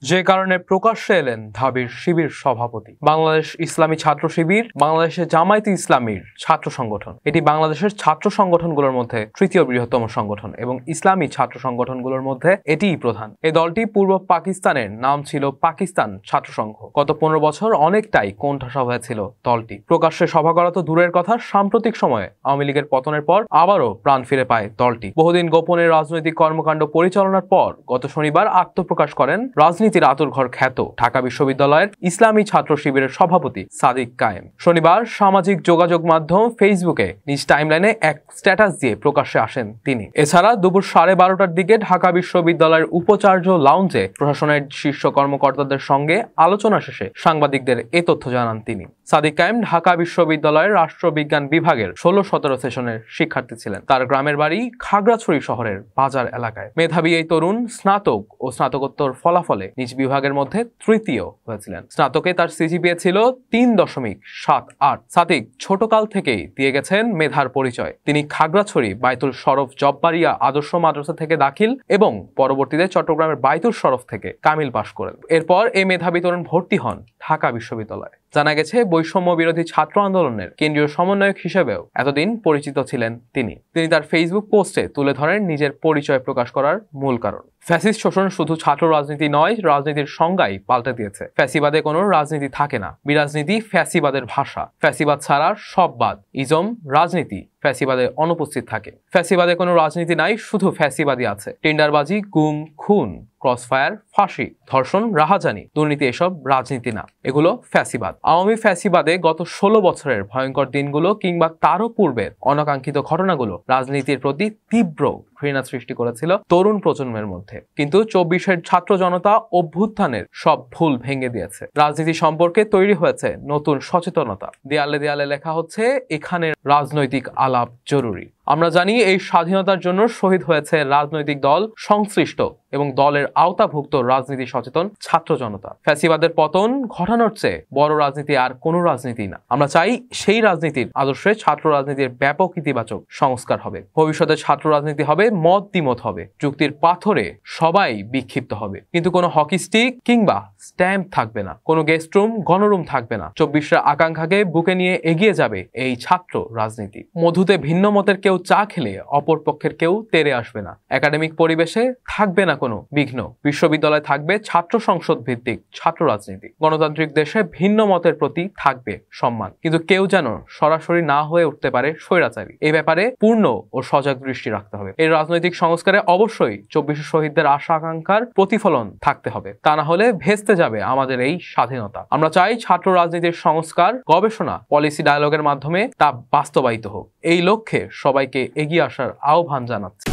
যে কারণে প্রকাশ্যে এলেন ঢাবির শিবির সভাপতি। বাংলাদেশ ইসলামী ছাত্র শিবির বাংলাদেশের জামায়াতে ইসলামীর ছাত্র সংগঠন। এটি বাংলাদেশের ছাত্র সংগঠনগুলোর মধ্যে তৃতীয় বৃহত্তম সংগঠন এবং ইসলামী ছাত্র সংগঠনগুলোর মধ্যে এটিই প্রধান। এই দলটি পূর্ব পাকিস্তানের নাম ছিল পাকিস্তান ছাত্র সংঘ। গত 15 বছর অনেকটাই কোণঠাসা হয়েছিল দলটি। প্রকাশ্যে সভা করা তো দূরের কথা, সাম্প্রতিক সময়ে আওয়ামী লীগের পতনের পর আবারও প্রাণ ফিরে পায় দলটি। বহুদিন গোপনে রাজনৈতিক কর্মকাণ্ড পরিচালনার পর গত শনিবার আত্মপ্রকাশ করেন রাজনীতির আতুরঘর খ্যাত ঢাকা বিশ্ববিদ্যালয়ের ইসলামী ছাত্র শিবিরের সভাপতি সাদিক কায়েম। শনিবার সামাজিক যোগাযোগ মাধ্যম ফেসবুকে নিজ টাইমলাইনে এক স্ট্যাটাস দিয়ে প্রকাশ্যে আসেন তিনি। এছাড়া দুপুর 12:30টার দিকে ঢাকা বিশ্ববিদ্যালয়ের উপাচার্য লাউঞ্জে প্রশাসনের শীর্ষ কর্মকর্তাদের সঙ্গে আলোচনা শেষে সাংবাদিকদের এ তথ্য জানান তিনি। সাদিক কায়েম ঢাকা বিশ্ববিদ্যালয়ের রাষ্ট্রবিজ্ঞান বিভাগের 16-17 সেশনের শিক্ষার্থী ছিলেন। তার গ্রামের বাড়ি খাগড়াছড়ি শহরের বাজার এলাকায়। মেধাবী এই তরুণ স্নাতক ও স্নাতকোত্তর ফলাফলে নিজ বিভাগের মধ্যে তৃতীয় হয়েছিলেন। স্নাতকে তার সিজিপিএ ছিল 3.78। সাদিক ছোটকাল থেকেই দিয়ে গেছেন মেধার পরিচয়। তিনি খাগড়াছড়ি বাইতুল শরফ জব্বারিয়া আদর্শ মাদ্রাসা থেকে দাখিল এবং পরবর্তীতে চট্টগ্রামের বাইতুল শরফ থেকে কামিল পাশ করেন। এরপর এই মেধাবী তরুণ ভর্তি হন ঢাকা বিশ্ববিদ্যালয়ে। জানা গেছে বৈষম্য বিরোধী ছাত্র আন্দোলনের কেন্দ্রীয় সমন্বয়ক হিসেবেও এতদিন পরিচিত ছিলেন তিনি। তার ফেসবুক পোস্টে তুলে ধরেন নিজের পরিচয় প্রকাশ করার মূল কারণ। ফ্যাসিস্ট শোষণ শুধু ছাত্র রাজনীতি নয়, রাজনীতির সংজ্ঞাই পাল্টে দিয়েছে। ফ্যাসিবাদে কোনো রাজনীতি থাকে না, বিরাজনীতি ফ্যাসিবাদের ভাষা। ফ্যাসিবাদ ছাড়া সব বাদ, ইজম রাজনীতি ফ্যাসিবাদে অনুপস্থিত থাকে। ফ্যাসিবাদে কোনো রাজনীতি নাই, শুধু ফ্যাসিবাদী আছে। টেন্ডারবাজি, গুম, খুন, ক্রসফায়ার, ফাঁসি, ধর্ষণ, রাহাজানি, দুর্নীতি এসব রাজনীতি না, এগুলো ফ্যাসিবাদ। আওয়ামী ফ্যাসিবাদে গত 16 বছরের ভয়ঙ্কর দিনগুলো কিংবা তারও পূর্বের অনাকাঙ্ক্ষিত ঘটনাগুলো রাজনীতির প্রতি তীব্র ঘৃণা সৃষ্টি করেছিল তরুণ প্রজন্মের মধ্যে। কিন্তু 24-এর ছাত্র জনতা অভ্যুত্থানের সব ভুল ভেঙে দিয়েছে। রাজনীতি সম্পর্কে তৈরি হয়েছে নতুন সচেতনতা। দেয়ালে দেয়ালে লেখা হচ্ছে, এখানে রাজনৈতিক আলাপ জরুরি। আমরা জানি এই স্বাধীনতার জন্য শহীদ হয়েছে রাজনৈতিক দল সংশ্লিষ্ট এবং দলের আওতাভুক্ত রাজনীতি সচেতন ছাত্র জনতা। ফ্যাসিবাদের পতন ঘটানোর চেয়ে বড় রাজনীতি আর কোনো রাজনীতি না। আমরা চাই সেই রাজনীতির আদর্শে ছাত্র রাজনীতির ব্যাপক ইতিবাচক সংস্কার হবে। ভবিষ্যতে ছাত্র রাজনীতি হবে মত দ্বিমত হবে, যুক্তির পাথরে সবাই বিক্ষিপ্ত হবে, কিন্তু কোনো হকি স্টিক কিংবা স্ট্যাম্প থাকবে না, কোনো গেস্ট রুম গণরুম থাকবে না। 24-এর আকাঙ্ক্ষাকে বুকে নিয়ে এগিয়ে যাবে এই ছাত্র রাজনীতি। মধুতে ভিন্ন মতের কেউ চা খেলে অপর পক্ষের কেউ তেরে আসবে না। একাডেমিক পরিবেশে থাকবে না কোনো বিঘ্ন। বিশ্ববিদ্যালয়ে থাকবে ছাত্র সংসদ ভিত্তিক ছাত্র রাজনীতি। গণতান্ত্রিক দেশে ভিন্ন মতের প্রতি থাকবে সম্মান, কিন্তু কেউ যেন সরাসরি না হয়ে উঠতে পারে স্বৈরাচারী। এই ব্যাপারে পূর্ণ ও সজাগ দৃষ্টি রাখতে হবে। এই রাজনৈতিক সংস্কারে অবশ্যই 24 শহীদদের আশা আকাঙ্ক্ষার প্রতিফলন থাকতে হবে, তা না হলে ভেস্তে যাবে আমাদের এই স্বাধীনতা। আমরা চাই ছাত্র রাজনীতির সংস্কার, গবেষণা, পলিসি ডায়ালগের মাধ্যমে তা বাস্তবায়িত হোক। এই লক্ষ্যে সবাইকে এগিয়ে আসার আহ্বান জানাচ্ছি।